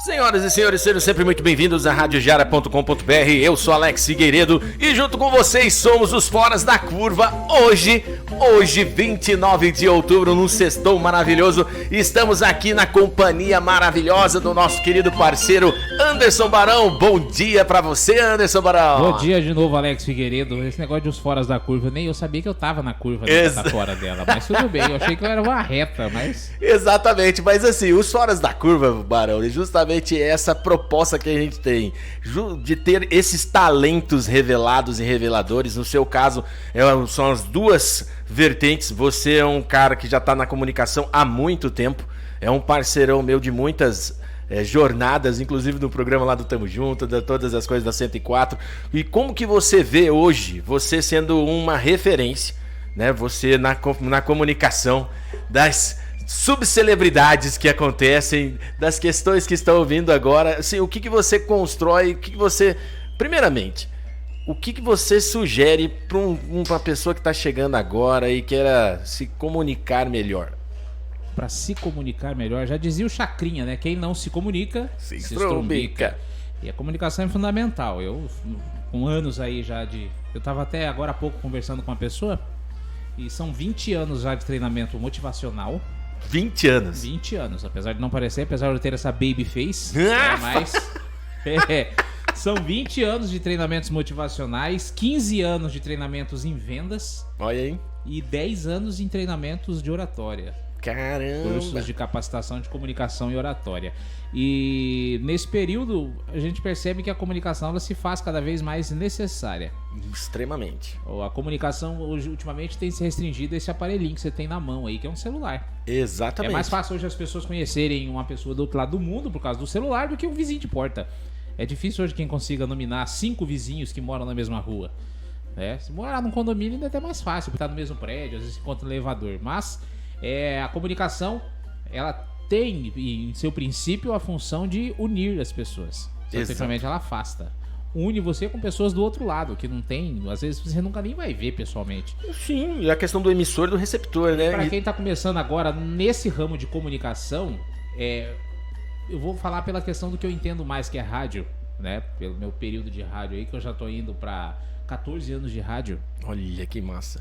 Senhoras e senhores, sejam sempre muito bem-vindos a radiojara.com.br. Eu sou Alex Figueiredo e junto com vocês somos os Foras da Curva. Hoje, 29 de outubro, num sextou maravilhoso, estamos aqui na companhia maravilhosa do nosso querido parceiro Anderson Barão. Bom dia pra você, Anderson Barão. Bom dia de novo, Alex Figueiredo. Esse negócio de os Foras da Curva, nem eu sabia que eu tava na curva da fora dela, mas tudo bem, eu achei que eu era uma reta, mas... Exatamente, mas assim, os Foras da Curva, Barão, justamente essa proposta que a gente tem de ter esses talentos revelados e reveladores. No seu caso, são as duas vertentes. Você é um cara que já está na comunicação há muito tempo, é um parceirão meu de muitas jornadas, inclusive no programa lá do Tamo Junto, de todas as coisas da 104. E como que você vê hoje, você sendo uma referência, né? Você na comunicação das subcelebridades que acontecem, das questões que estão ouvindo agora, assim, o que você constrói, o que você... Primeiramente, o que você sugere para uma pessoa que está chegando agora e queira se comunicar melhor? Para se comunicar melhor, já dizia o Chacrinha, né? Quem não se comunica, se estrombica. E a comunicação é fundamental. Eu, com anos aí já de... Eu tava até agora há pouco conversando com uma pessoa e são 20 anos já de treinamento motivacional. 20 anos. 20 anos, apesar de não parecer, apesar de eu ter essa baby face, mas são 20 anos de treinamentos motivacionais, 15 anos de treinamentos em vendas. Olha aí. E 10 anos em treinamentos de oratória. Caramba! Cursos de capacitação de comunicação e oratória. E nesse período a gente percebe que a comunicação ela se faz cada vez mais necessária. Extremamente. A comunicação hoje, ultimamente tem se restringido a esse aparelhinho que você tem na mão aí, que é um celular. Exatamente. É mais fácil hoje as pessoas conhecerem uma pessoa do outro lado do mundo por causa do celular do que um vizinho de porta. É difícil hoje quem consiga nominar 5 vizinhos que moram na mesma rua. Se morar num condomínio ainda é até mais fácil, porque tá no mesmo prédio, às vezes se encontra no elevador. Mas a comunicação, ela tem em seu princípio a função de unir as pessoas. Simplesmente ela afasta. Une você com pessoas do outro lado, que não tem, às vezes você nunca nem vai ver pessoalmente. Sim, e a questão do emissor e do receptor, né? Para quem tá começando agora nesse ramo de comunicação, eu vou falar pela questão do que eu entendo mais, que é rádio, né? Pelo meu período de rádio aí, que eu já tô indo para 14 anos de rádio. Olha que massa.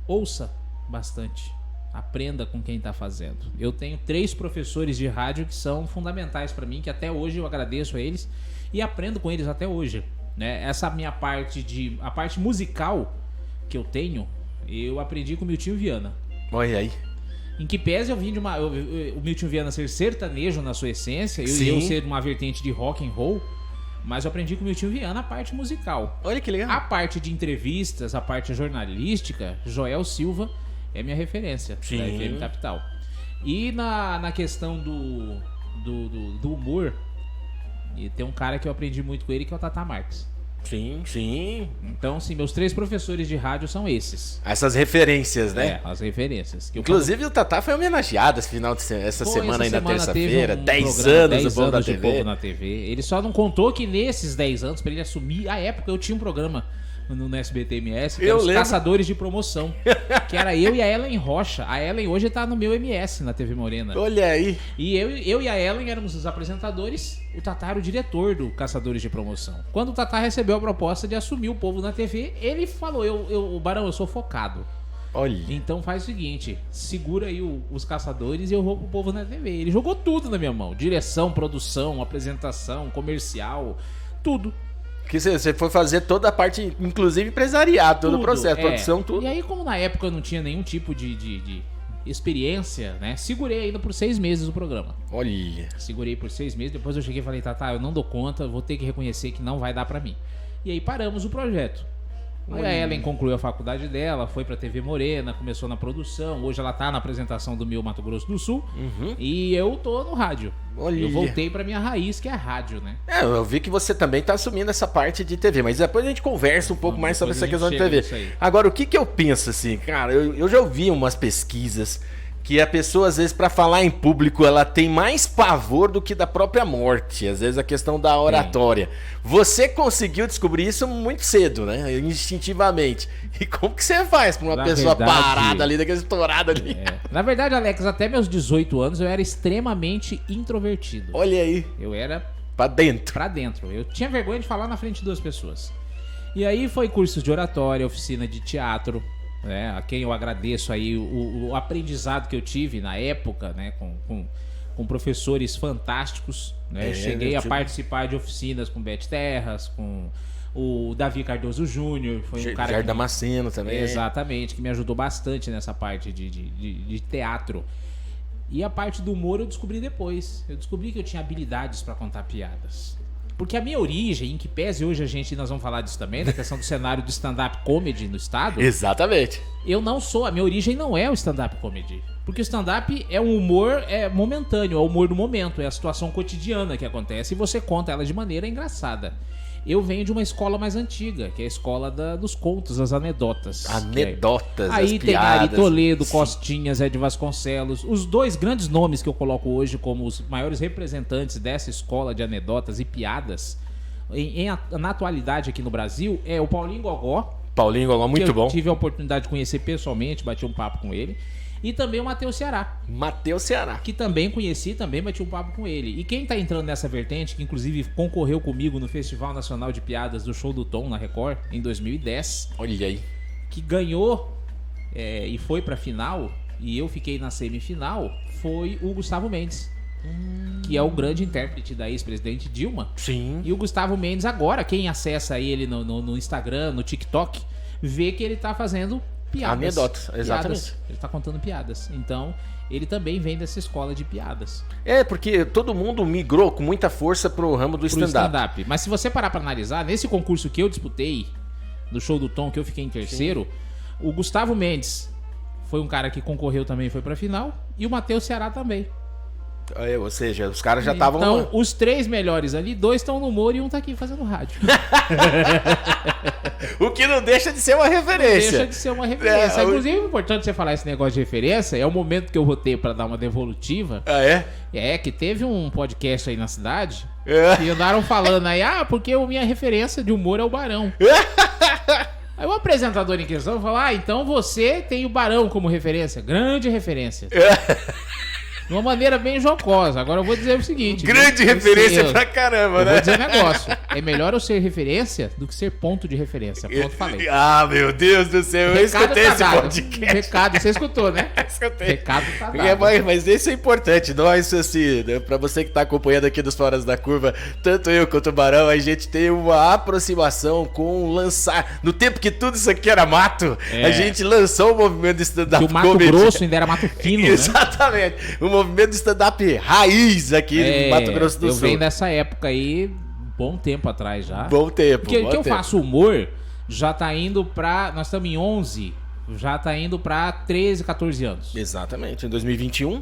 Ouça bastante. Aprenda com quem está fazendo. Eu tenho 3 professores de rádio que são fundamentais para mim, que até hoje eu agradeço a eles e aprendo com eles até hoje, né? Essa minha parte a parte musical que eu tenho, eu aprendi com o Miltinho Viana. Olha aí. Em que pese eu vim de o Miltinho Viana ser sertanejo na sua essência, eu ser uma vertente de rock and roll, mas eu aprendi com o Miltinho Viana a parte musical. Olha que legal. A parte de entrevistas, a parte jornalística, Joel Silva é minha referência. Sim. Da FM Capital. E na questão do humor, e tem um cara que eu aprendi muito com ele, que é o Tata Marques. Sim, sim. Então, sim, meus 3 professores de rádio são esses. Essas referências, né? As referências. Inclusive o Tata foi homenageado essa semana aí na terça-feira. 10 anos do Povo na TV. Povo na TV. Ele só não contou que nesses 10 anos, pra ele assumir, à época eu tinha um programa no SBT MS, que era os Caçadores de Promoção, que era eu e a Ellen Rocha. A Ellen hoje tá no meu MS na TV Morena. Olha aí. E eu e a Ellen éramos os apresentadores, o Tatá era o diretor do Caçadores de Promoção. Quando o Tatá recebeu a proposta de assumir o Povo na TV, ele falou, Barão, eu sou focado. Olha. Então faz o seguinte, segura aí os Caçadores e eu vou pro Povo na TV. Ele jogou tudo na minha mão, direção, produção, apresentação, comercial, tudo. Que você foi fazer toda a parte, inclusive empresariado, todo o processo, produção, tudo. E aí, como na época eu não tinha nenhum tipo de experiência, né? Segurei ainda por 6 meses o programa. Olha. Segurei por 6 meses, depois eu cheguei e falei, Tatá, eu não dou conta, vou ter que reconhecer que não vai dar pra mim. E aí paramos o projeto. Aí a Ellen concluiu a faculdade dela, foi pra TV Morena, começou na produção, hoje ela tá na apresentação do Meu Mato Grosso do Sul, e eu tô no rádio. Olha. Eu voltei pra minha raiz, que é a rádio, né? Eu vi que você também tá assumindo essa parte de TV, mas depois a gente conversa um pouco mais sobre essa questão de TV. Agora, o que eu penso assim, cara, eu já ouvi umas pesquisas que a pessoa, às vezes, pra falar em público, ela tem mais pavor do que da própria morte. Às vezes, a questão da oratória. Você conseguiu descobrir isso muito cedo, né? Instintivamente. E como que você faz pra uma pessoa parada ali, daquela estourada ali? Na verdade, Alex, até meus 18 anos eu era extremamente introvertido. Olha aí. Eu era... Pra dentro. Pra dentro. Eu tinha vergonha de falar na frente de duas pessoas. E aí foi cursos de oratória, oficina de teatro... né, a quem eu agradeço aí o aprendizado que eu tive na época, né, com professores fantásticos, né, cheguei a participar de oficinas com Beth Terras, com o Davi Cardoso Júnior, foi um cara Jair Damasceno também. Exatamente, que me ajudou bastante nessa parte de teatro. E a parte do humor eu descobri depois. Eu descobri que eu tinha habilidades para contar piadas. Porque a minha origem, em que pese hoje nós vamos falar disso também, da questão do cenário do stand-up comedy no estado. Exatamente. A minha origem não é o stand-up comedy. Porque o stand-up é um humor momentâneo, é o humor do momento, é a situação cotidiana que acontece e você conta ela de maneira engraçada. Eu venho de uma escola mais antiga, que é a escola dos contos, das anedotas. Anedotas, aí as tem Ari piadas. Toledo, Costinhas, Ed Vasconcelos. Os dois grandes nomes que eu coloco hoje como os maiores representantes dessa escola de anedotas e piadas na atualidade aqui no Brasil é o Paulinho Gogó. Paulinho Gogó, muito bom. Eu tive a oportunidade de conhecer pessoalmente, bati um papo com ele. E também o Matheus Ceará. Matheus Ceará. Que também conheci, também bati um papo com ele. E quem tá entrando nessa vertente, que inclusive concorreu comigo no Festival Nacional de Piadas do Show do Tom, na Record, em 2010. Olha aí. Que ganhou e foi pra final, e eu fiquei na semifinal, foi o Gustavo Mendes. Que é o grande intérprete da ex-presidente Dilma. Sim. E o Gustavo Mendes agora, quem acessa ele no Instagram, no TikTok, vê que ele tá fazendo piadas. Anedotas, exatamente. Piadas. Ele tá contando piadas. Então, ele também vem dessa escola de piadas. É, porque todo mundo migrou com muita força pro ramo do stand-up. Mas se você parar pra analisar, nesse concurso que eu disputei, do Show do Tom, que eu fiquei em terceiro, o Gustavo Mendes foi um cara que concorreu também, foi pra final, e o Matheus Ceará também. Ou seja, os caras já estavam... Então, os três melhores ali, 2 estão no humor e um tá aqui fazendo rádio. O que não deixa de ser uma referência. Deixa de ser uma referência. Inclusive, o importante você falar esse negócio de referência é o momento que eu rotei pra dar uma devolutiva. Ah, é? É, que teve um podcast aí na cidade que andaram falando aí, porque a minha referência de humor é o Barão. Aí o apresentador em questão falou, então você tem o Barão como referência. Grande referência. De uma maneira bem jocosa. Agora eu vou dizer o seguinte. Grande referência pra caramba, né? Vou dizer um negócio. É melhor eu ser referência do que ser ponto de referência. Pronto, falei. Ah, meu Deus do céu. Eu escutei esse podcast. Recado, você escutou, né? Escutei. Recado tá dado. Mas isso é importante. Nós, assim, pra você que tá acompanhando aqui dos Foras da Curva, tanto eu quanto o Barão, a gente tem uma aproximação com lançar... No tempo que tudo isso aqui era mato, a gente lançou o movimento de stand-up comedy. O Mato Grosso ainda era mato fino, né? Exatamente. O movimento de stand-up raiz aqui no Mato Grosso do Sul. Eu venho dessa época aí, bom tempo atrás já. Bom tempo. Porque eu faço humor, já tá indo pra... Nós estamos em 11, já tá indo pra 13, 14 anos. Exatamente. Em 2021?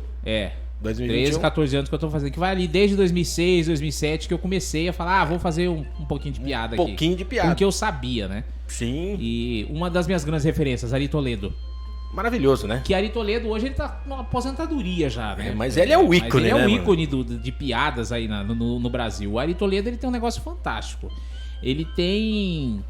2021. 13, 14 anos que eu tô fazendo. Que vai ali desde 2006, 2007 que eu comecei a falar, vou fazer um pouquinho de piada aqui. Um pouquinho de piada. Com o que eu sabia, né? Sim. E uma das minhas grandes referências, Ari Toledo. Maravilhoso, né? Que Ari Toledo hoje ele tá numa aposentadoria já, né? Mas ele é o ícone, né? Ele é o ícone de piadas aí no Brasil. O Ari Toledo ele tem um negócio fantástico. Ele tem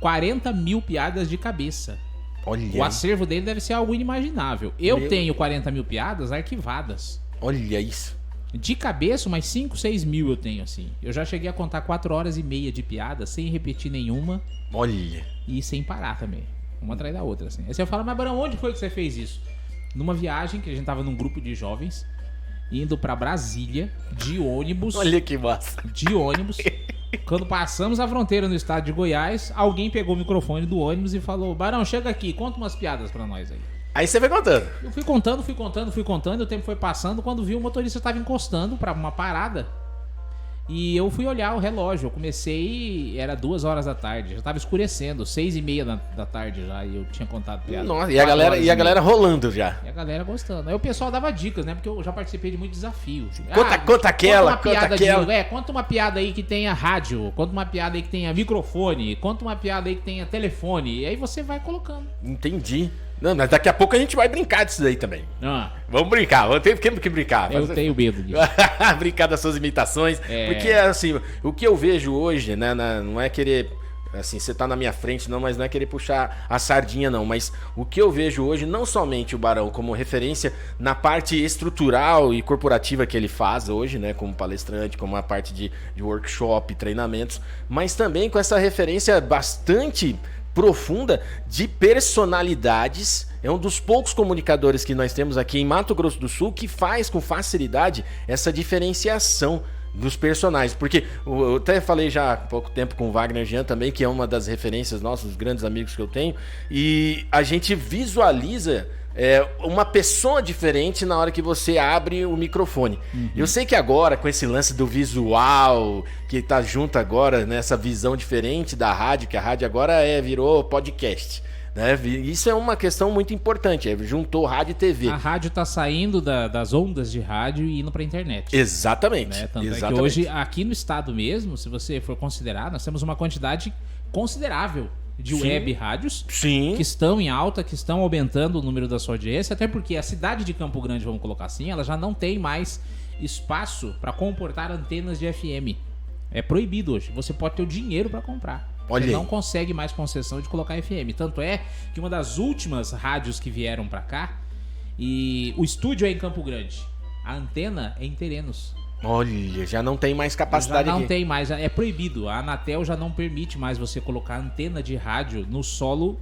40 mil piadas de cabeça. Olha. O acervo dele deve ser algo inimaginável. Eu tenho 40 mil piadas arquivadas. Olha isso. De cabeça, umas 5, 6 mil eu tenho, assim. Eu já cheguei a contar 4 horas e meia de piada sem repetir nenhuma. Olha. E sem parar também. Uma atrás da outra, assim. Aí você fala, mas Barão, onde foi que você fez isso? Numa viagem que a gente tava num grupo de jovens, indo pra Brasília, de ônibus. Olha que massa. De ônibus. Quando passamos a fronteira no estado de Goiás, alguém pegou o microfone do ônibus e falou, Barão, chega aqui, conta umas piadas pra nós aí. Aí você vai contando. Eu fui contando, e o tempo foi passando, quando vi o motorista tava encostando pra uma parada. E eu fui olhar o relógio, eu comecei, era 2 horas da tarde, já tava escurecendo, 6:30 da tarde já, e eu tinha contado piada. Nossa, e a galera rolando já. E a galera gostando. Aí o pessoal dava dicas, né, porque eu já participei de muito desafio. Conta aquela. Conta uma piada aí que tenha rádio, conta uma piada aí que tenha microfone, conta uma piada aí que tenha telefone, e aí você vai colocando. Entendi. Não, mas daqui a pouco a gente vai brincar disso daí também. Vamos brincar, temos que brincar. Eu tenho medo disso. Brincar das suas imitações. Porque, assim, o que eu vejo hoje, né, não é querer... Assim, você tá na minha frente, não, mas não é querer puxar a sardinha, não. Mas o que eu vejo hoje, não somente o Barão como referência na parte estrutural e corporativa que ele faz hoje, né? Como palestrante, como a parte de workshop, treinamentos, mas também com essa referência bastante profunda de personalidades. É um dos poucos comunicadores que nós temos aqui em Mato Grosso do Sul que faz com facilidade essa diferenciação dos personagens, porque eu até falei já há pouco tempo com o Wagner Jean também, que é uma das referências nossas, os grandes amigos que eu tenho, e a gente visualiza uma pessoa diferente na hora que você abre o microfone. Eu sei que agora, com esse lance do visual, que tá junto agora nessa visão diferente da rádio, que a rádio agora virou podcast, né? Isso é uma questão muito importante, juntou rádio e TV. A rádio tá saindo das ondas de rádio e indo pra internet. Exatamente. Né? Tanto é que hoje, aqui no estado mesmo, se você for considerar, nós temos uma quantidade considerável de web rádios que estão em alta, que estão aumentando o número da sua audiência, até porque a cidade de Campo Grande, vamos colocar assim, ela já não tem mais espaço para comportar antenas de FM. É proibido hoje. Você pode ter o dinheiro para comprar. Você não consegue mais concessão de colocar FM. Tanto é que uma das últimas rádios que vieram pra cá, e o estúdio é em Campo Grande, a antena é em Terenos. Olha, já não tem mais capacidade. Já não tem mais, é proibido. A Anatel já não permite mais você colocar antena de rádio no solo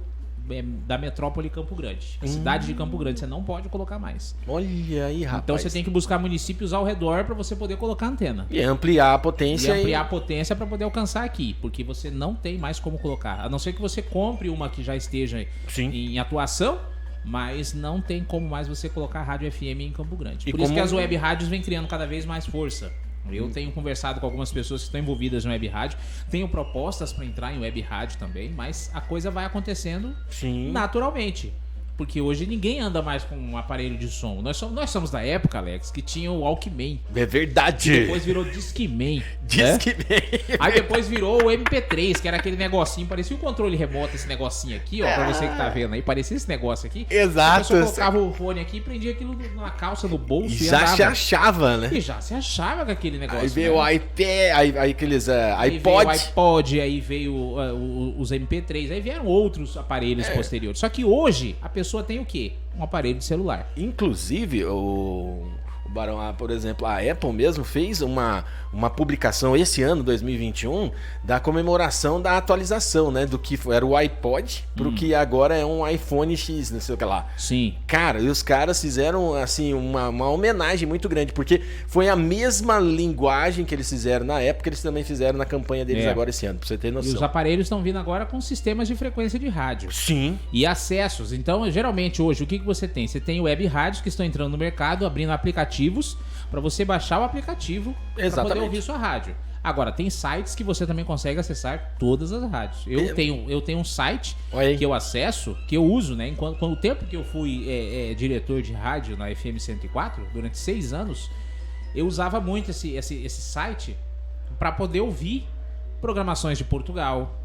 da metrópole Campo Grande. A cidade de Campo Grande, você não pode colocar mais. Olha aí, rapaz. Então você tem que buscar municípios ao redor para você poder colocar antena. E ampliar a potência. E ampliar a potência para poder alcançar aqui. Porque você não tem mais como colocar. A não ser que você compre uma que já esteja em atuação, mas não tem como mais você colocar rádio FM em Campo Grande. Por isso que as web rádios vêm criando cada vez mais força. Eu tenho conversado com algumas pessoas que estão envolvidas em web rádio, tenho propostas para entrar em web rádio também, mas a coisa vai acontecendo naturalmente. Porque hoje ninguém anda mais com um aparelho de som. Nós somos da época, Alex, que tinha o Walkman. É verdade. Depois virou Discman. Discman. Aí depois virou o MP3, que era aquele negocinho, parecia um controle remoto, esse negocinho aqui, ó, pra você que tá vendo aí. Parecia esse negócio aqui. Exato. A pessoa colocava o fone aqui e prendia aquilo na calça, no bolso e já se achava, né? E já se achava com aquele negócio. Aí veio o iPad, aí aqueles iPod. Veio o iPod, aí veio os MP3, aí vieram outros aparelhos posteriores. Só que hoje, a pessoa tem o quê? Um aparelho de celular. Inclusive, o Barão, por exemplo, a Apple mesmo fez uma publicação esse ano, 2021, da comemoração da atualização, né? Do que era o iPod pro que agora é um iPhone X, não sei o que lá. Sim. Cara, e os caras fizeram, assim, uma homenagem muito grande, porque foi a mesma linguagem que eles fizeram na época, eles também fizeram na campanha deles agora esse ano, pra você ter noção. E os aparelhos estão vindo agora com sistemas de frequência de rádio. Sim. E acessos. Então, geralmente, hoje, o que você tem? Você tem web rádios que estão entrando no mercado, abrindo aplicativos para você baixar o aplicativo para poder ouvir sua rádio. Agora, tem sites que você também consegue acessar todas as rádios. Eu tenho um site que eu acesso, que eu uso, né? Enquanto o tempo que eu fui diretor de rádio na FM 104, durante 6 anos, eu usava muito esse site para poder ouvir programações de Portugal,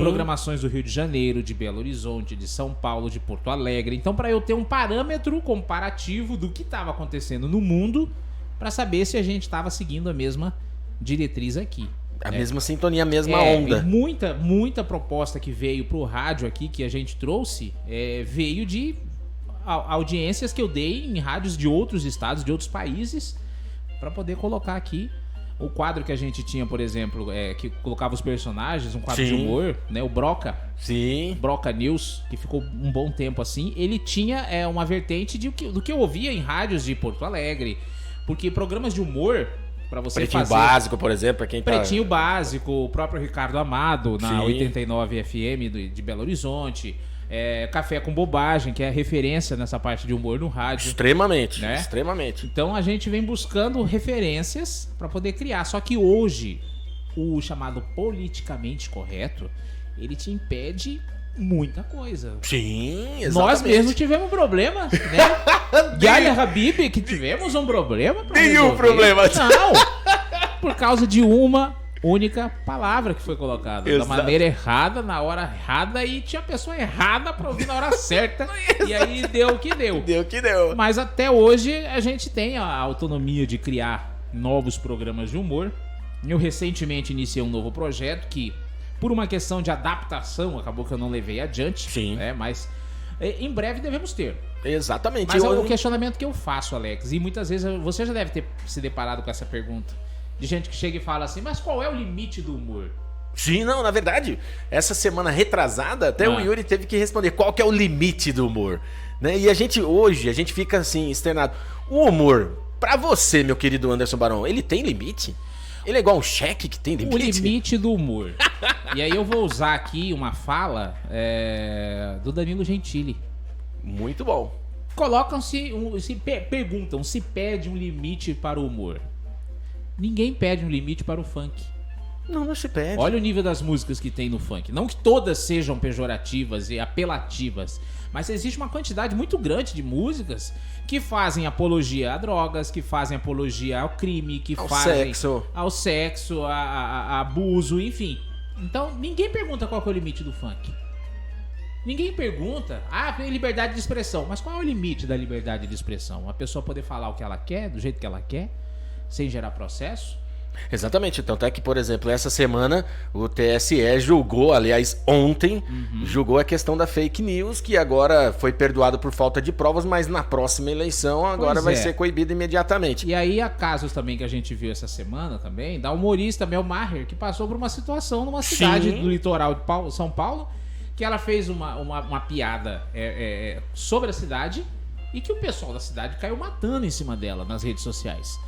programações do Rio de Janeiro, de Belo Horizonte, de São Paulo, de Porto Alegre. Então, para eu ter um parâmetro comparativo do que estava acontecendo no mundo, para saber se a gente estava seguindo a mesma diretriz aqui. A mesma sintonia, a mesma onda. Muita proposta que veio pro rádio aqui, que a gente trouxe, veio de audiências que eu dei em rádios de outros estados, de outros países, para poder colocar aqui. O quadro que a gente tinha, por exemplo, que colocava os personagens, um quadro de humor, né? O Broca. Sim. Broca News, que ficou um bom tempo assim. Ele tinha uma vertente do que eu ouvia em rádios de Porto Alegre. Porque programas de humor, pra você Pretinho Básico, por exemplo, pra quem tá... Pretinho Básico, o próprio Ricardo Amado, na 89 FM de Belo Horizonte. Café com Bobagem, que é referência nessa parte de humor no rádio. Extremamente, né? Extremamente. Então a gente vem buscando referências para poder criar. Só que hoje, o chamado politicamente correto, ele te impede muita coisa. Sim, exatamente. Nós mesmos tivemos um problema, né? Yaya Habib, que tivemos um problema pra Nenhum resolver. problema. Não, por causa de uma única palavra que foi colocada. Da maneira errada, na hora errada, e tinha a pessoa errada pra ouvir na hora certa. E aí deu o que deu. Deu o que deu. Mas até hoje a gente tem a autonomia de criar novos programas de humor. Eu recentemente iniciei um novo projeto que, por uma questão de adaptação, acabou que eu não levei adiante. Sim. Né? Mas em breve devemos ter. Exatamente. Mas é o questionamento que eu faço, Alex, e muitas vezes você já deve ter se deparado com essa pergunta. De gente que chega e fala assim, mas qual é o limite do humor? Sim, não, na verdade, essa semana retrasada, até o Yuri teve que responder qual que é o limite do humor. Né? E hoje, a gente fica assim, externado. O humor, pra você, meu querido Anderson Barão, ele tem limite? Ele é igual um cheque que tem limite? O limite do humor. E aí eu vou usar aqui uma fala do Danilo Gentili. Muito bom. Perguntam se pede um limite para o humor. Ninguém pede um limite para o funk. Não se pede. Olha o nível das músicas que tem no funk. Não que todas sejam pejorativas e apelativas, mas existe uma quantidade muito grande de músicas que fazem apologia a drogas, que fazem apologia ao crime, que fazem ao sexo, a abuso, enfim. Então, ninguém pergunta qual que é o limite do funk. Ninguém pergunta, tem liberdade de expressão. Mas qual é o limite da liberdade de expressão? A pessoa poder falar o que ela quer, do jeito que ela quer, sem gerar processo? Exatamente, tanto é que, por exemplo, essa semana o TSE julgou, aliás, ontem, julgou a questão da fake news, que agora foi perdoado por falta de provas, mas na próxima eleição agora vai ser coibido imediatamente. E aí há casos também que a gente viu essa semana também, da humorista Mel Maher, que passou por uma situação numa cidade do litoral de São Paulo, que ela fez uma piada sobre a cidade e que o pessoal da cidade caiu matando em cima dela nas redes sociais.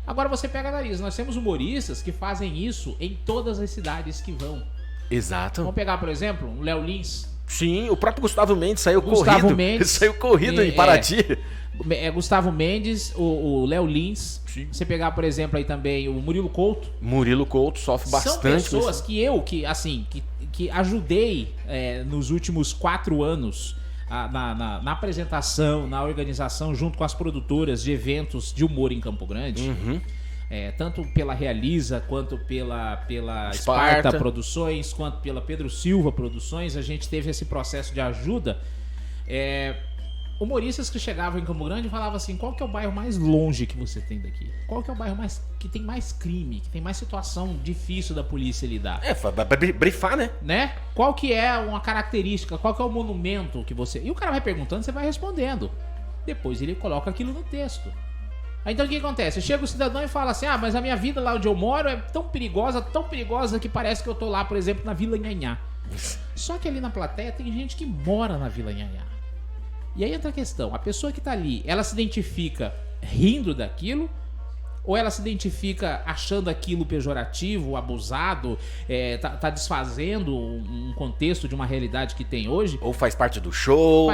Agora você pega a nariz, nós temos humoristas que fazem isso em todas as cidades que vão. Exato. Vamos pegar, por exemplo, o Léo Lins. Sim, o próprio Gustavo Mendes saiu corrido. Saiu corrido em Paraty. Gustavo Mendes, o Léo Lins. Sim. Você pegar, por exemplo, aí também o Murilo Couto. Murilo Couto sofre bastante. São pessoas que ajudei nos últimos 4 anos na apresentação, na organização, junto com as produtoras de eventos de humor em Campo Grande. Tanto pela Realiza, quanto pela Esparta Produções, quanto pela Pedro Silva Produções, a gente teve esse processo de ajuda. Humoristas que chegavam em Campo Grande e falavam assim, qual que é o bairro mais longe que você tem daqui? Qual que é o bairro que tem mais crime, que tem mais situação difícil da polícia lidar? Vai brifar, né? Qual que é uma característica, qual que é o monumento que você... E o cara vai perguntando, você vai respondendo. Depois ele coloca aquilo no texto. Aí então o que acontece? Chega o cidadão e fala assim, mas a minha vida lá onde eu moro é tão perigosa que parece que eu tô lá, por exemplo, na Vila Nhanhá. Só que ali na plateia tem gente que mora na Vila Nhanhá. E aí entra a questão, a pessoa que tá ali, ela se identifica rindo daquilo, ou ela se identifica achando aquilo pejorativo, abusado, tá desfazendo um contexto de uma realidade que tem hoje? Ou faz parte do show,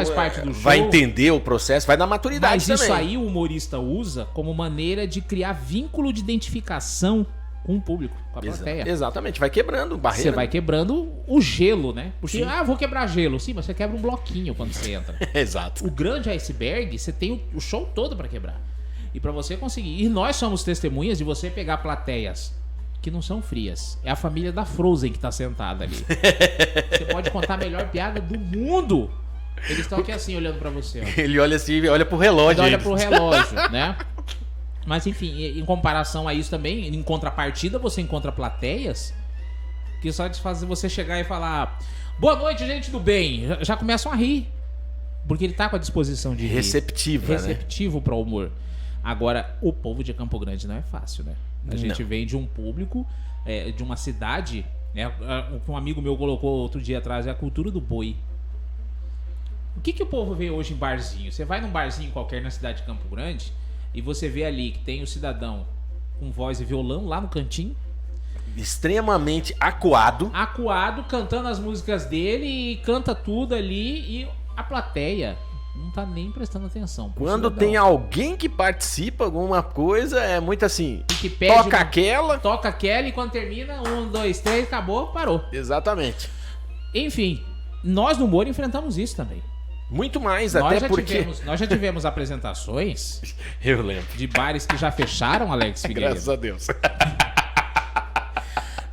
vai entender o processo, vai dar maturidade mas também. Isso aí o humorista usa como maneira de criar vínculo de identificação com o público, com a plateia. Exatamente, vai quebrando barreira. Você vai quebrando o gelo, né? Porque, vou quebrar gelo. Sim, mas você quebra um bloquinho quando você entra. Exato. O grande iceberg, você tem o show todo pra quebrar. E pra você conseguir... E nós somos testemunhas de você pegar plateias que não são frias. É a família da Frozen que tá sentada ali. Você pode contar a melhor piada do mundo. Eles estão aqui assim, olhando pra você. Ó. Ele olha assim, olha pro relógio. Ele olha pro relógio, né? Mas enfim, em comparação a isso também, em contrapartida, você encontra plateias que só te fazem você chegar e falar boa noite, gente do bem. Já começam a rir. Porque ele tá com a disposição de rir. Receptivo para o humor. Agora, o povo de Campo Grande não é fácil, né? A gente vem de um público, de uma cidade, o que um amigo meu colocou outro dia atrás, é a cultura do boi. O que o povo vê hoje em barzinho? Você vai num barzinho qualquer na cidade de Campo Grande e você vê ali que tem o cidadão com voz e violão lá no cantinho. Extremamente acuado, cantando as músicas dele e canta tudo ali e a plateia não tá nem prestando atenção. Quando tem alguém que participa alguma coisa, é muito assim, que pede toca aquela e quando termina, 1, 2, 3, acabou, parou. Exatamente. Enfim, nós no humor enfrentamos isso também. Muito mais, até porque... Nós já tivemos apresentações eu lembro de bares que já fecharam, Alex Figueiredo. Graças a Deus.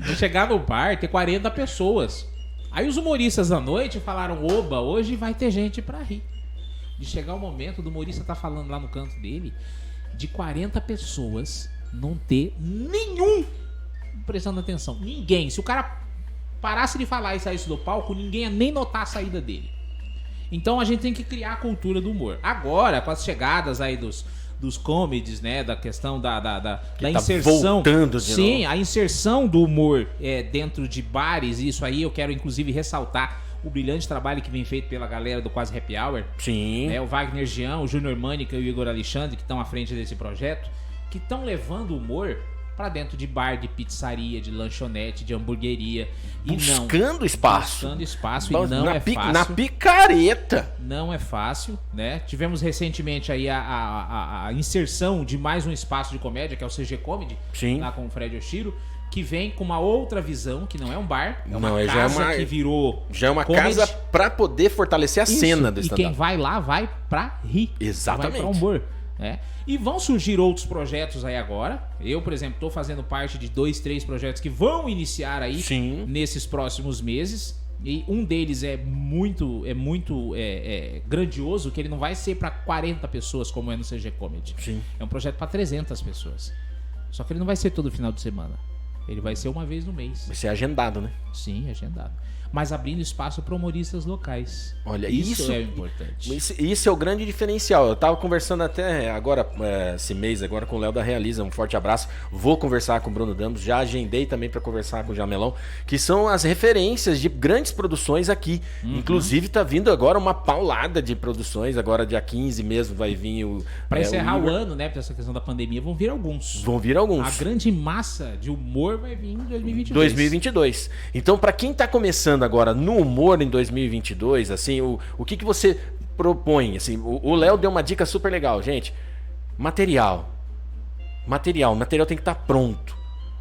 de chegar no bar, ter 40 pessoas. Aí os humoristas da noite falaram, oba, hoje vai ter gente pra rir. De chegar o momento do humorista tá falando lá no canto dele, de 40 pessoas não ter nenhum prestando atenção. Ninguém. Se o cara parasse de falar e saísse do palco, ninguém ia nem notar a saída dele. Então a gente tem que criar a cultura do humor. Agora, com as chegadas aí dos comedies, né, da questão da inserção, voltando de sim, novo. a inserção do humor dentro de bares, isso aí eu quero inclusive ressaltar o brilhante trabalho que vem feito pela galera do Quase Happy Hour. Sim. O Wagner Jean, o Júnior Mânica e o Igor Alexandre, que estão à frente desse projeto, que estão levando o humor pra dentro de bar, de pizzaria, de lanchonete, de hamburgueria. Buscando espaço. Buscando espaço, e não é fácil. Na picareta. Não é fácil, né? Tivemos recentemente aí a inserção de mais um espaço de comédia, que é o CG Comedy, Sim. lá com o Fred Oshiro, que vem com uma outra visão, que não é um bar, é uma Não, casa que virou já é uma comedy. casa pra poder fortalecer a Isso, cena do e stand-up. quem vai lá, vai pra rir. Exatamente. Vai pra humor, né? E vão surgir outros projetos aí agora. Eu, por exemplo, tô fazendo parte de 2, 3 projetos que vão iniciar aí Sim. nesses próximos meses. E um deles é muito grandioso, que ele não vai ser pra 40 pessoas como é no CG Comedy. Sim. É um projeto pra 300 pessoas. Só que ele não vai ser todo final de semana. Ele vai ser uma vez no mês. Vai ser agendado, né? Sim, agendado. Mas abrindo espaço para humoristas locais. Olha, isso é importante. Isso é o grande diferencial. Eu tava conversando até agora, esse mês, agora com o Léo da Realiza. Um forte abraço. Vou conversar com o Bruno Damos. Já agendei também para conversar com o Jamelão, que são as referências de grandes produções aqui. Inclusive, tá vindo agora uma paulada de produções. Agora, dia 15 mesmo, vai vir o... Para encerrar o ano, né? Por essa questão da pandemia, vão vir alguns. Vão vir alguns. A grande massa de humor vai vir em 2022. 2022. Então, para quem tá começando agora no humor em 2022, assim, o que você propõe? Assim, o Léo deu uma dica super legal, gente. Material. O material tem que estar pronto.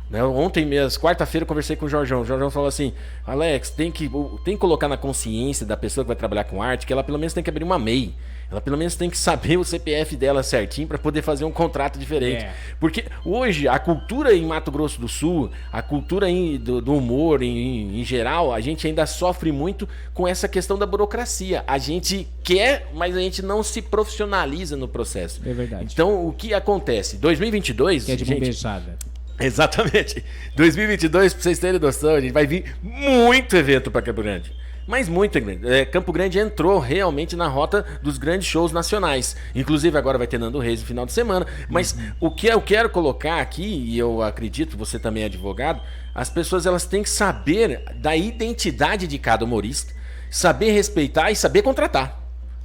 Né? Ontem mesmo, quarta-feira, eu conversei com o Jorjão. O Jorjão falou assim: Alex, tem que colocar na consciência da pessoa que vai trabalhar com arte que ela pelo menos tem que abrir uma MEI. Ela pelo menos tem que saber o CPF dela certinho para poder fazer um contrato diferente. Porque hoje a cultura em Mato Grosso do Sul, a cultura do humor em geral, a gente ainda sofre muito com essa questão da burocracia. A gente quer, mas a gente não se profissionaliza no processo. É verdade. Então o que acontece? 2022... Que é de bombejada. Exatamente. 2022, pra vocês terem noção, a gente vai vir muito evento para Campo Grande. Mas muito grande. Campo Grande entrou realmente na rota dos grandes shows nacionais. Inclusive agora vai ter Nando Reis no final de semana. Mas o que eu quero colocar aqui, e eu acredito, você também é advogado, as pessoas elas têm que saber da identidade de cada humorista, saber respeitar e saber contratar.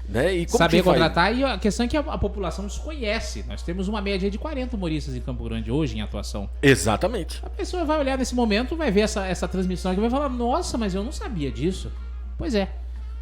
Né? E como saber que contratar, e a questão é que a população desconhece. Nós temos uma média de 40 humoristas em Campo Grande hoje em atuação. Exatamente. A pessoa vai olhar nesse momento, vai ver essa transmissão aqui e vai falar: nossa, mas eu não sabia disso. Pois é,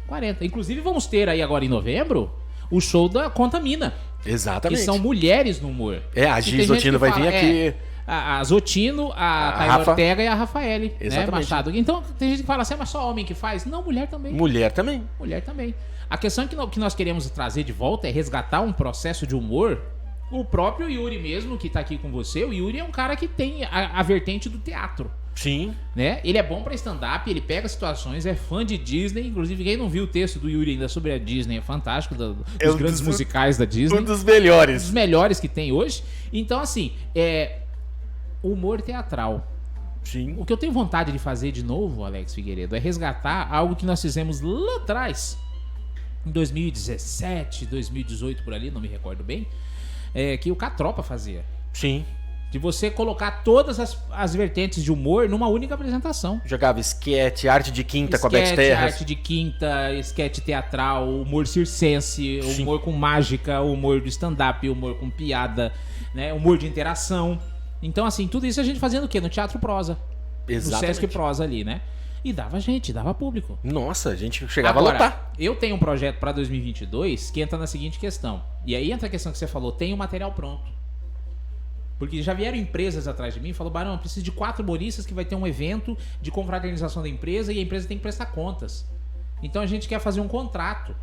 40. Inclusive vamos ter aí agora em novembro o show da Contamina. Exatamente. Que são mulheres no humor. A Giz Zotino vai vir aqui. A Zotino, a Thaís Ortega e a Rafaele, né, Machado. Então tem gente que fala assim: mas só homem que faz? Não, mulher também. Mulher também. Mulher também. A questão que nós queremos trazer de volta é resgatar um processo de humor. O próprio Yuri mesmo, que tá aqui com você, o Yuri é um cara que tem a vertente do teatro. Sim. Né? Ele é bom pra stand-up, ele pega situações, é fã de Disney. Inclusive, quem não viu o texto do Yuri ainda sobre a Disney é fantástico, dos grandes musicais da Disney. Um dos melhores. Um dos melhores que tem hoje. Então, assim, humor teatral. Sim. O que eu tenho vontade de fazer de novo, Alex Figueiredo, é resgatar algo que nós fizemos lá atrás, em 2017, 2018, por ali, não me recordo bem, que o Catropa fazia. Sim. De você colocar todas as vertentes de humor numa única apresentação. Jogava esquete, arte de quinta com a Beth Terras. Arte de quinta, esquete teatral, humor circense, Sim. humor com mágica, humor do stand-up, humor com piada, né? Humor de interação. Então, assim, tudo isso a gente fazendo o quê? No Teatro Prosa. Exatamente. No Sesc Prosa ali, né? E dava gente, dava público. Nossa, a gente chegava Agora, a lotar. Eu tenho um projeto para 2022 que entra na seguinte questão. E aí entra a questão que você falou, tem o material pronto. Porque já vieram empresas atrás de mim e falaram: Barão, eu preciso de 4 humoristas que vai ter um evento de confraternização da empresa e a empresa tem que prestar contas. Então a gente quer fazer um contrato.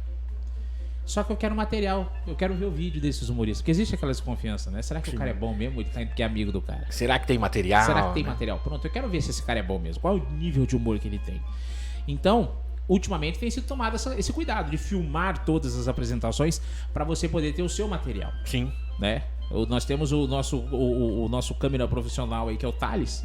Só que eu quero material, eu quero ver o vídeo desses humoristas. Porque existe aquela desconfiança, né? Será que o cara é bom mesmo? Ele tá indo porque é amigo do cara. Será que tem material? Será que tem material? Pronto, eu quero ver se esse cara é bom mesmo. Qual é o nível de humor que ele tem? Então, ultimamente tem sido tomado esse cuidado de filmar todas as apresentações para você poder ter o seu material. Sim. Né? Nós temos o nosso câmera profissional aí, que é o Thales.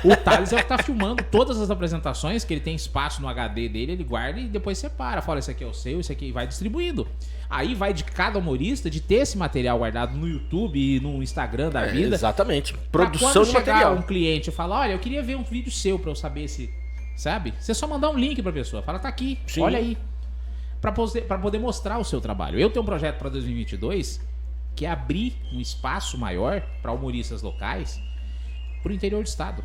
O Thales é o que tá filmando todas as apresentações, que ele tem espaço no HD dele, ele guarda e depois separa. Fala, esse aqui é o seu, esse aqui, vai distribuindo. Aí vai de cada humorista de ter esse material guardado no YouTube e no Instagram da vida. Exatamente. Produção quando de material. chegar um cliente e falar, olha, eu queria ver um vídeo seu pra eu saber se... Sabe? Você só mandar um link pra pessoa. Fala, tá aqui, Sim. olha aí. Pra poder mostrar o seu trabalho. Eu tenho um projeto pra 2022... que é abrir um espaço maior para humoristas locais pro interior do estado.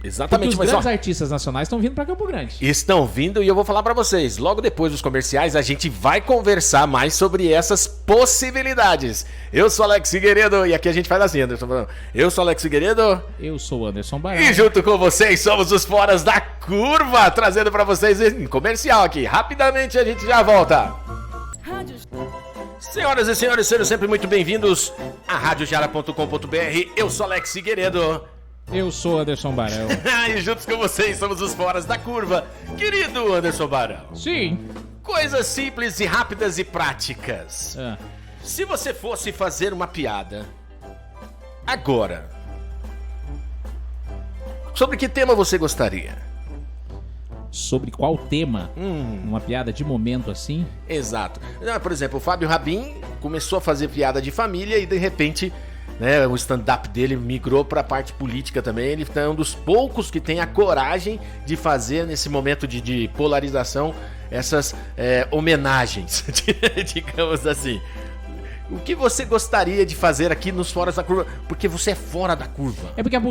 Exatamente. Porque os grandes artistas nacionais estão vindo para Campo Grande. Estão vindo e eu vou falar para vocês. Logo depois dos comerciais, a gente vai conversar mais sobre essas possibilidades. Eu sou Alex Figueiredo e aqui a gente faz assim, Anderson. Eu sou Alex Figueiredo. Eu sou o Anderson Barão. E junto com vocês somos os Foras da Curva, trazendo para vocês em comercial aqui. Rapidamente a gente já volta. Senhoras e senhores, sejam sempre muito bem-vindos a radiojara.com.br. Eu sou Alex Figueiredo. Eu sou Anderson Barão. E juntos com vocês somos os Foras da Curva. Querido Anderson Barão. Sim. Coisas simples e rápidas e práticas. Ah. Se você fosse fazer uma piada agora, sobre que tema você gostaria? Sobre qual tema? Uma piada de momento assim? Exato. Por exemplo, o Fábio Rabin começou a fazer piada de família e de repente, né, o stand-up dele migrou para a parte política também. Ele é um dos poucos que tem a coragem de fazer nesse momento de polarização essas homenagens, digamos assim. O que você gostaria de fazer aqui nos Foras da Curva? Porque você é fora da curva. É porque a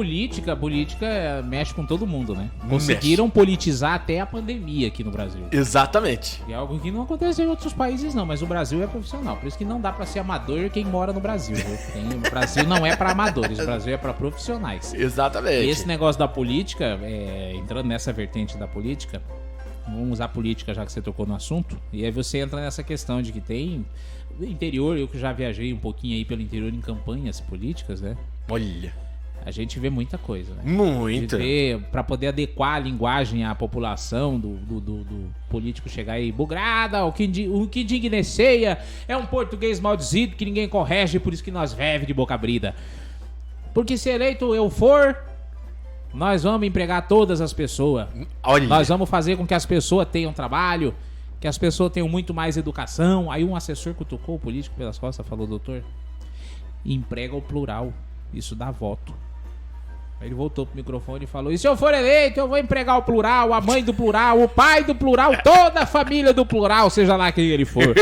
política mexe com todo mundo, né? Conseguiram politizar até a pandemia aqui no Brasil. Exatamente. É algo que não acontece em outros países não, mas o Brasil é profissional. Por isso que não dá pra ser amador quem mora no Brasil. O Brasil não é pra amadores, o Brasil é pra profissionais. Exatamente. E esse negócio da política, entrando nessa vertente da política, vamos usar política já que você tocou no assunto, e aí você entra nessa questão de que tem... interior, eu que já viajei um pouquinho aí pelo interior em campanhas políticas, né? Olha. A gente vê muita coisa, né? Muita. Pra poder adequar a linguagem à população do político chegar aí bugrada, o que indigna ceia é um português maldizido que ninguém corrige, por isso que nós vive de boca abrida. Porque se eleito eu for, nós vamos empregar todas as pessoas. Olha. Nós vamos fazer com que as pessoas tenham trabalho, que as pessoas tenham muito mais educação. Aí um assessor cutucou o político pelas costas, falou, doutor, emprega o plural, isso dá voto. Aí ele voltou pro microfone e falou, e se eu for eleito, eu vou empregar o plural, a mãe do plural, o pai do plural, toda a família do plural, seja lá quem ele for.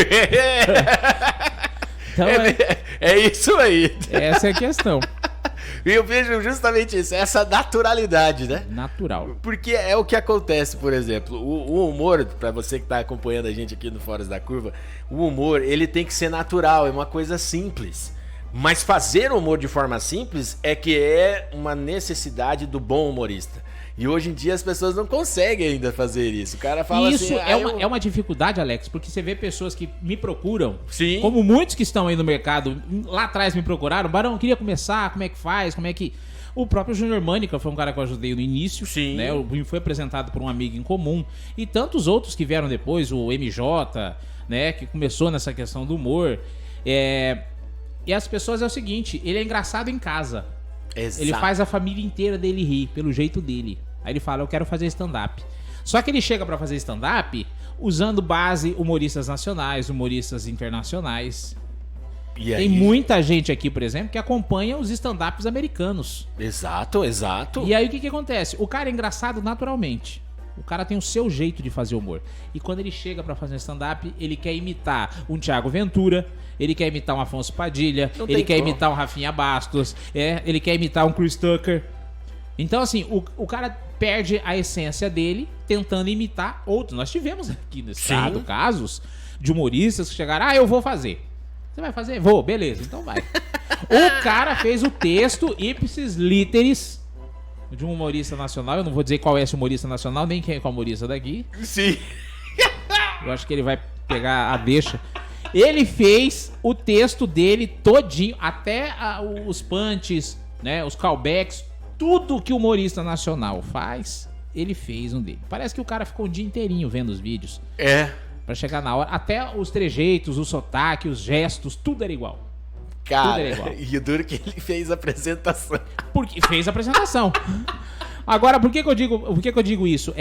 Então é isso aí. Essa é a questão. E eu vejo justamente isso, essa naturalidade, né? Natural. Porque é o que acontece, por exemplo, o humor, pra você que tá acompanhando a gente aqui no Foras da Curva, o humor, ele tem que ser natural, é uma coisa simples. Mas fazer humor de forma simples é que é uma necessidade do bom humorista. E hoje em dia as pessoas não conseguem ainda fazer isso. O cara fala isso assim... é uma dificuldade, Alex, porque você vê pessoas que me procuram, Sim. Como muitos que estão aí no mercado, lá atrás me procuraram, Barão, eu queria começar, como é que faz, como é que... O próprio Júnior Mânica foi um cara que eu ajudei no início, Sim. Né? Foi apresentado por um amigo em comum. E tantos outros que vieram depois, o MJ, né? Que começou nessa questão do humor. E as pessoas é o seguinte, ele é engraçado em casa. Exato. Ele faz a família inteira dele rir, pelo jeito dele. Aí ele fala, eu quero fazer stand-up. Só que ele chega pra fazer stand-up usando base humoristas nacionais, humoristas internacionais. E aí? Tem muita gente aqui, por exemplo, que acompanha os stand-ups americanos. Exato, exato. E aí o que acontece? O cara é engraçado naturalmente. O cara tem o seu jeito de fazer humor. E quando ele chega pra fazer stand-up, ele quer imitar um Thiago Ventura, ele quer imitar um Afonso Padilha, ele quer imitar um Rafinha Bastos, ele quer imitar um Chris Tucker. Então, assim, o cara perde a essência dele tentando imitar outros. Nós tivemos aqui no estado casos de humoristas que chegaram, eu vou fazer. Você vai fazer? Vou, beleza, então vai. O cara fez o texto ipsis literis de um humorista nacional. Eu não vou dizer qual é esse humorista nacional, nem quem é o humorista daqui. Sim. Eu acho que ele vai pegar a deixa. Ele fez o texto dele todinho, até os punches, né, os callbacks, tudo que o humorista nacional faz, ele fez um dele. Parece que o cara ficou o dia inteirinho vendo os vídeos. Pra chegar na hora, até os trejeitos, o sotaque, os gestos, tudo era igual. Cara, e o duro que ele fez a apresentação. Porque fez a apresentação. Agora, por que eu digo isso?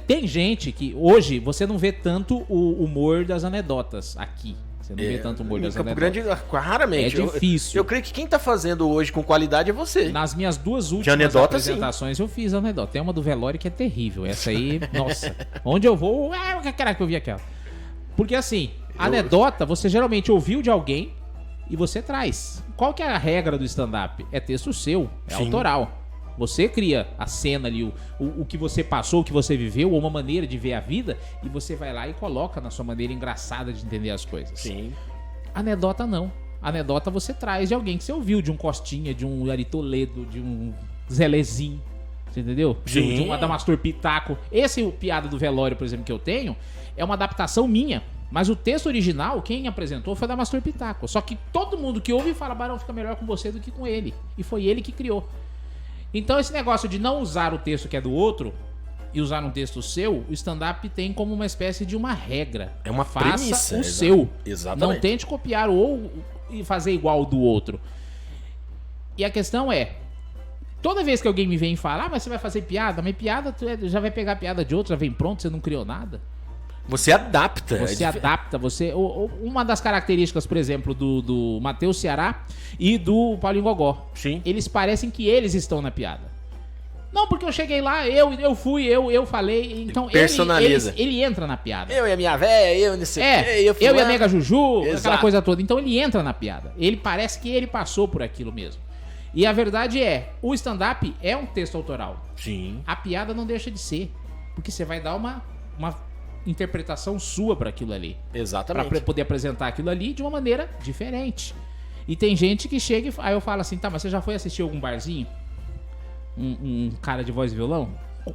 Tem gente que hoje você não vê tanto o humor das anedotas aqui. Você não vê tanto humor das anedotas. Grande, raramente. É difícil. Eu creio que quem tá fazendo hoje com qualidade é você. Nas minhas duas últimas apresentações, eu fiz anedota. Tem uma do velório que é terrível. Essa aí, nossa. Onde eu vou, caraca, eu vi aquela. Porque assim, anedota, você geralmente ouviu de alguém e você traz. Qual que é a regra do stand-up? É texto seu, é autoral. Você cria a cena ali, o que você passou, o que você viveu, ou uma maneira de ver a vida, e você vai lá e coloca na sua maneira engraçada de entender as coisas. Sim. Anedota não. Anedota você traz de alguém que você ouviu, de um Costinha, de um Ari Toledo, de um Zelezinho. Você entendeu? Sim. De um Adamastor Pitaco. Esse piada do velório, por exemplo, que eu tenho, é uma adaptação minha. Mas o texto original, quem apresentou foi o Adamastor Pitaco. Só que todo mundo que ouve fala, Barão, fica melhor com você do que com ele. E foi ele que criou. Então esse negócio de não usar o texto que é do outro e usar um texto seu, o stand-up tem como uma espécie de uma regra. É uma premissa. Faça o seu. Exatamente. Não tente copiar e fazer igual ao do outro. E a questão é, toda vez que alguém me vem e fala, mas você vai fazer piada? Mas piada, já vai pegar piada de outro, já vem pronto, você não criou nada. Você adapta. Uma das características, por exemplo, do Matheus Ceará e do Paulinho Gogó. Sim. Eles parecem que eles estão na piada. Não, porque eu cheguei lá, eu fui, eu falei. Então personaliza. Ele entra na piada. Eu e a minha véia, eu nesse eu e a Mega Juju, Exato. aquela coisa toda. Então ele entra na piada. Ele parece que ele passou por aquilo mesmo. E a verdade é, o stand-up é um texto autoral. Sim. A piada não deixa de ser. Porque você vai dar uma interpretação sua para aquilo ali. Exatamente. Pra poder apresentar aquilo ali de uma maneira diferente. E tem gente que chega e aí eu falo assim, tá, mas você já foi assistir algum barzinho? Um cara de voz e violão?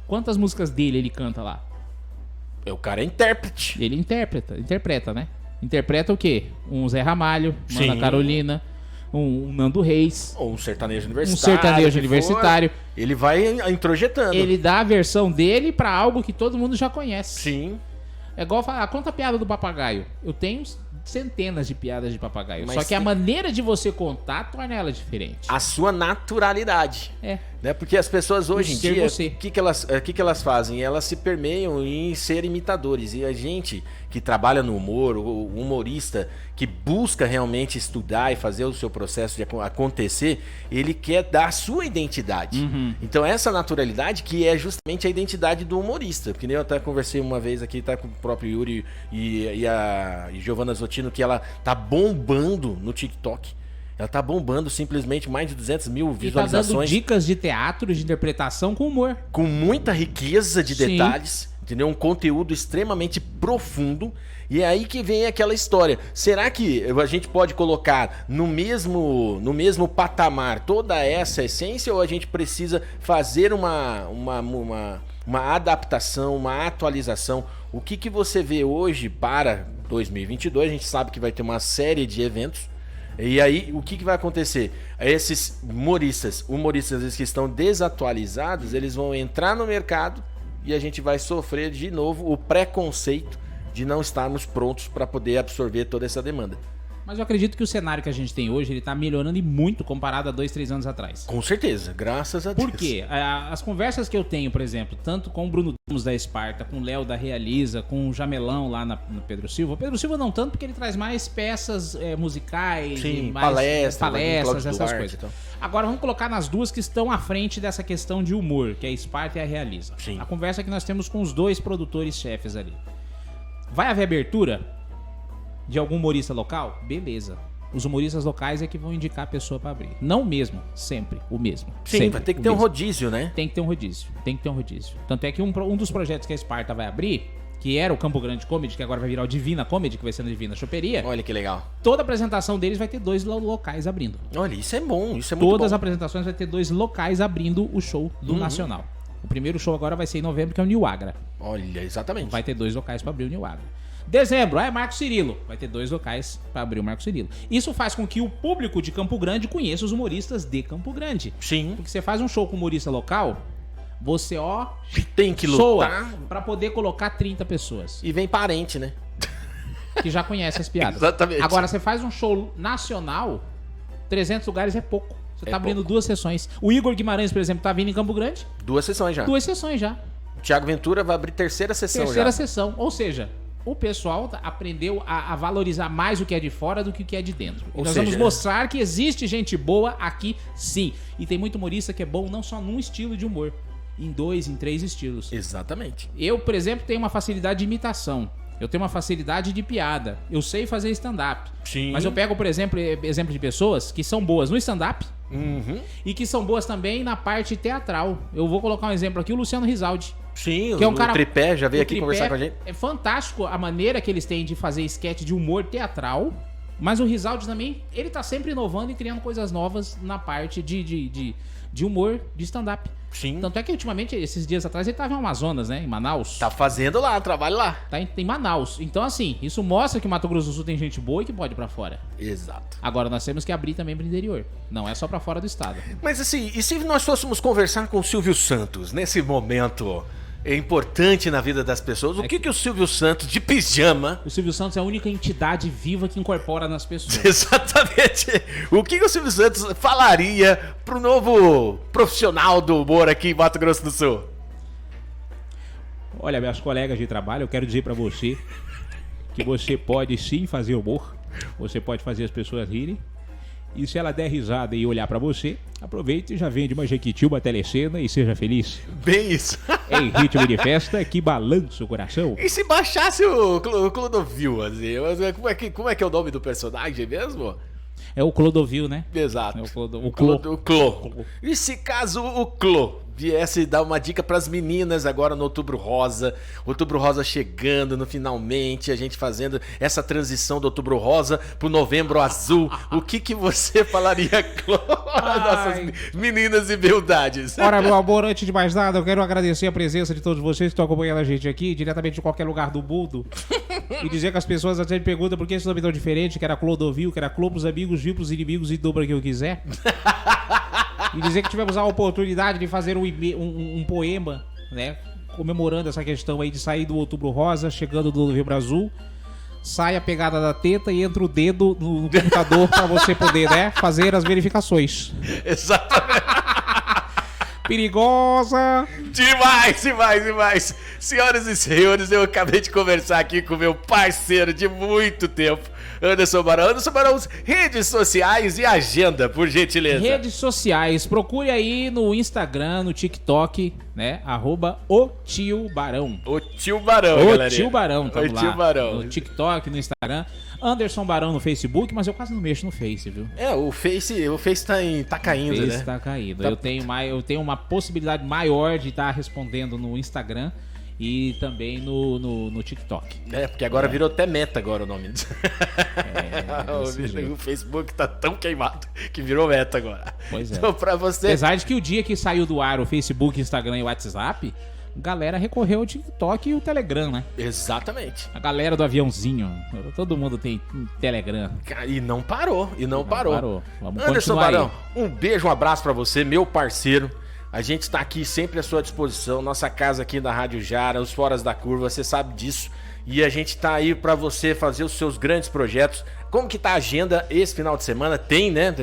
Quantas músicas dele ele canta lá? O cara é intérprete. Ele interpreta, né? Interpreta o quê? Um Zé Ramalho, uma Ana Sim. Carolina, um Nando Reis. Ou um sertanejo universitário. Ele vai introjetando. Ele dá a versão dele pra algo que todo mundo já conhece. Sim. É igual falar, conta a piada do papagaio. Eu tenho centenas de piadas de papagaio. Mas só que a maneira de você contar torna ela diferente. A sua naturalidade. É. Né? Porque as pessoas hoje em Ser dia, você. o que elas fazem? Elas se permeiam em ser imitadores. E a gente que trabalha no humor, o humorista que busca realmente estudar e fazer o seu processo de acontecer, ele quer dar a sua identidade. Então essa naturalidade que é justamente a identidade do humorista. Porque nem eu até conversei uma vez aqui, tá com o próprio Yuri e a Giovanna Zottino, que ela tá bombando no TikTok. Ela tá bombando simplesmente mais de 200 mil visualizações. E tá dando dicas de teatro, de interpretação com humor. Com muita riqueza de Sim. detalhes, entendeu? Um conteúdo extremamente profundo. E é aí que vem aquela história. Será que a gente pode colocar no mesmo patamar toda essa essência, ou a gente precisa fazer uma adaptação, uma atualização? O que você vê hoje para 2022? A gente sabe que vai ter uma série de eventos. E aí, o que vai acontecer? Esses humoristas às vezes, que estão desatualizados, eles vão entrar no mercado e a gente vai sofrer de novo o preconceito de não estarmos prontos para poder absorver toda essa demanda. Mas eu acredito que o cenário que a gente tem hoje, ele tá melhorando e muito comparado a 2-3 anos atrás. Com certeza, graças a Deus. Por quê? As conversas que eu tenho, por exemplo, tanto com o Bruno Damos da Esparta, com o Léo da Realiza, com o Jamelão lá no Pedro Silva. O Pedro Silva não tanto, porque ele traz mais peças musicais, sim, e mais palestras, essas Duarte, coisas. então. Agora vamos colocar nas duas que estão à frente dessa questão de humor, que é a Esparta e a Realiza. Sim. A conversa que nós temos com os dois produtores-chefes ali. Vai haver abertura de algum humorista local? Beleza. Os humoristas locais é que vão indicar a pessoa pra abrir. Não o mesmo, sempre o mesmo. Sim, sempre, vai ter que ter um rodízio, né? Tem que ter um rodízio. Tanto é que um dos projetos que a Esparta vai abrir, que era o Campo Grande Comedy, que agora vai virar o Divina Comedy, que vai ser na Divina Choperia. Olha que legal. Toda apresentação deles vai ter 2 locais abrindo. Olha, isso é bom, isso é muito Todas as bom. apresentações vai ter 2 locais abrindo o show do Nacional. O primeiro show agora vai ser em novembro, que é o New Agra. Olha, exatamente. Vai ter 2 locais pra abrir o New Agra. Dezembro, é Marco Cirilo. Vai ter 2 locais pra abrir o Marco Cirilo. Isso faz com que o público de Campo Grande conheça os humoristas de Campo Grande. Sim. Porque você faz um show com humorista local, você, Tem que soa lutar. pra poder colocar 30 pessoas. E vem parente, né? Que já conhece as piadas. Exatamente. Agora, você faz um show nacional, 300 lugares é pouco. Você tá abrindo pouco. 2 sessões. O Igor Guimarães, por exemplo, tá vindo em Campo Grande. 2 sessões já. 2 sessões já. O Thiago Ventura vai abrir terceira sessão Terceira já. sessão. Ou seja, o pessoal aprendeu a valorizar mais o que é de fora do que o que é de dentro. E Ou nós seja, vamos mostrar que existe gente boa aqui, sim. E tem muito humorista que é bom não só num estilo de humor, em 2, em 3 estilos. Exatamente. Eu, por exemplo, tenho uma facilidade de imitação. Eu tenho uma facilidade de piada. Eu sei fazer stand-up. Sim. Mas eu pego, por exemplo, exemplo de pessoas que são boas no stand-up e que são boas também na parte teatral. Eu vou colocar um exemplo aqui, o Luciano Rizaldi. Sim, Que é um cara, o Tripé já veio o aqui Tripé conversar com a gente. É fantástico a maneira que eles têm de fazer sketch de humor teatral. Mas o Rizaldi também, ele tá sempre inovando e criando coisas novas na parte de humor de stand-up. Sim. Tanto é que ultimamente, esses dias atrás, ele tava em Amazonas, né? Em Manaus. Tá fazendo lá, trabalho lá. Tá em Manaus. Então, assim, isso mostra que Mato Grosso do Sul tem gente boa e que pode ir pra fora. Exato. Agora, nós temos que abrir também pro interior. Não é só pra fora do estado. Mas assim, e se nós fôssemos conversar com o Silvio Santos nesse momento importante na vida das pessoas, o que o Silvio Santos de pijama... O Silvio Santos é a única entidade viva que incorpora nas pessoas. Exatamente. O que o Silvio Santos falaria pro novo profissional do humor aqui em Mato Grosso do Sul? Olha, meus colegas de trabalho, eu quero dizer pra você que você pode sim fazer humor. Você pode fazer as pessoas rirem. E se ela der risada e olhar pra você, aproveite e já vende uma jequiti, uma telecena e seja feliz. Bem isso. Em ritmo de festa que balança o coração. E se baixasse o Clodovil, assim, como é que é o nome do personagem mesmo? É o Clodovil, né? Exato. É o Clo. O Clô. E se caso o Clô viesse dar uma dica pras meninas agora no Outubro Rosa, Outubro Rosa chegando no finalmente, a gente fazendo essa transição do Outubro Rosa pro Novembro Azul, o que você falaria, Clô? Nossas meninas e beldades. Ora, meu amor, antes de mais nada, eu quero agradecer a presença de todos vocês que estão acompanhando a gente aqui, diretamente de qualquer lugar do mundo. E dizer que as pessoas até me perguntam por que esse nome é tão diferente, que era Clodovil, que era Clô pros amigos, Vil pros inimigos e dobra que eu quiser. E dizer que tivemos a oportunidade de fazer um poema, né? Comemorando essa questão aí de sair do Outubro Rosa, chegando do Novembro Azul. Sai a pegada da teta e entra o dedo no computador pra você poder, né? Fazer as verificações. Exatamente. Perigosa! Demais. Senhoras e senhores, eu acabei de conversar aqui com meu parceiro de muito tempo, Anderson Barão. Anderson Barão, redes sociais e agenda, por gentileza. Redes sociais, procure aí no Instagram, no TikTok, né? @o tio Barão. O tio Barão, O galera. tio Barão, tamo O lá. tio Barão. No TikTok, no Instagram. Anderson Barão no Facebook, mas eu quase não mexo no Face, viu? O Face tá caindo, O Face né? tá caído. Tá- Eu tenho uma possibilidade maior de estar respondendo no Instagram e também no TikTok. Porque agora virou até meta agora o nome. desse jeito. O Facebook tá tão queimado que virou meta agora. Pois é. Então, pra você... Apesar de que o dia que saiu do ar o Facebook, Instagram e o WhatsApp, a galera recorreu ao TikTok e o Telegram, né? Exatamente. A galera do aviãozinho. Todo mundo tem Telegram. E não parou, parou. Vamos Anderson continuar aí. Barão, um beijo, um abraço pra você, meu parceiro. A gente tá aqui sempre à sua disposição, nossa casa aqui da Rádio Jara, os Foras da Curva, você sabe disso. E a gente tá aí pra você fazer os seus grandes projetos. Como que tá a agenda esse final de semana? Tem, né?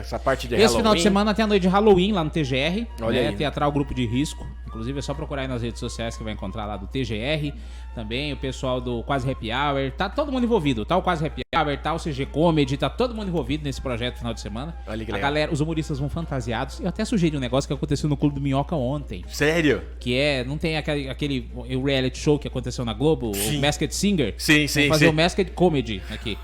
Essa parte de Halloween. Esse final de semana tem a noite de Halloween lá no TGR, Olha né? aí. Teatral Grupo de Risco. Inclusive é só procurar aí nas redes sociais que vai encontrar lá do TGR. Também o pessoal do Quase Happy Hour. Tá todo mundo envolvido. Tá o Quase Happy Hour, tá o CG Comedy, tá todo mundo envolvido nesse projeto no final de semana. Olha que A legal. galera, os humoristas vão fantasiados. Eu até sugeri um negócio que aconteceu no Clube do Minhoca ontem. Sério? Que não tem aquele o reality show que aconteceu na Globo, Sim. o Masked Singer. Sim, Vamos fazer o Masked Comedy aqui.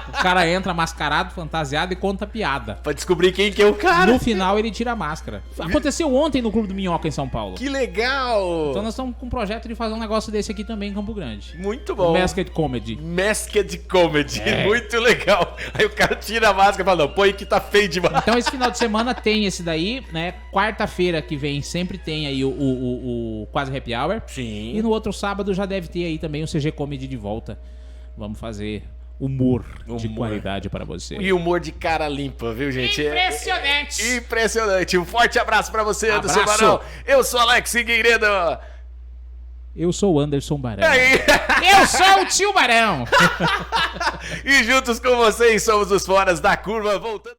O cara entra mascarado, fantasiado e conta piada. Pra descobrir quem que é o cara. No final ele tira a máscara. Aconteceu ontem no Clube do Minhoca em São Paulo. Que legal! Então nós estamos com um projeto de fazer um negócio desse aqui aqui também em Campo Grande. Muito bom. Masked Comedy. Masked Comedy, muito legal. Aí o cara tira a máscara e fala, não, põe que tá feio demais. Então esse final de semana tem esse daí, né? Quarta-feira que vem sempre tem aí o Quase Happy Hour. Sim. E no outro sábado já deve ter aí também o CG Comedy de volta. Vamos fazer humor de qualidade para você. E humor de cara limpa, viu, gente? Impressionante! Impressionante. Um forte abraço pra você, Anderson Abraço. Barão. Eu sou Alex Figueiredo. Eu sou o Anderson Barão. Aí. Eu sou o tio Barão. E juntos com vocês somos os Foras da Curva, voltando.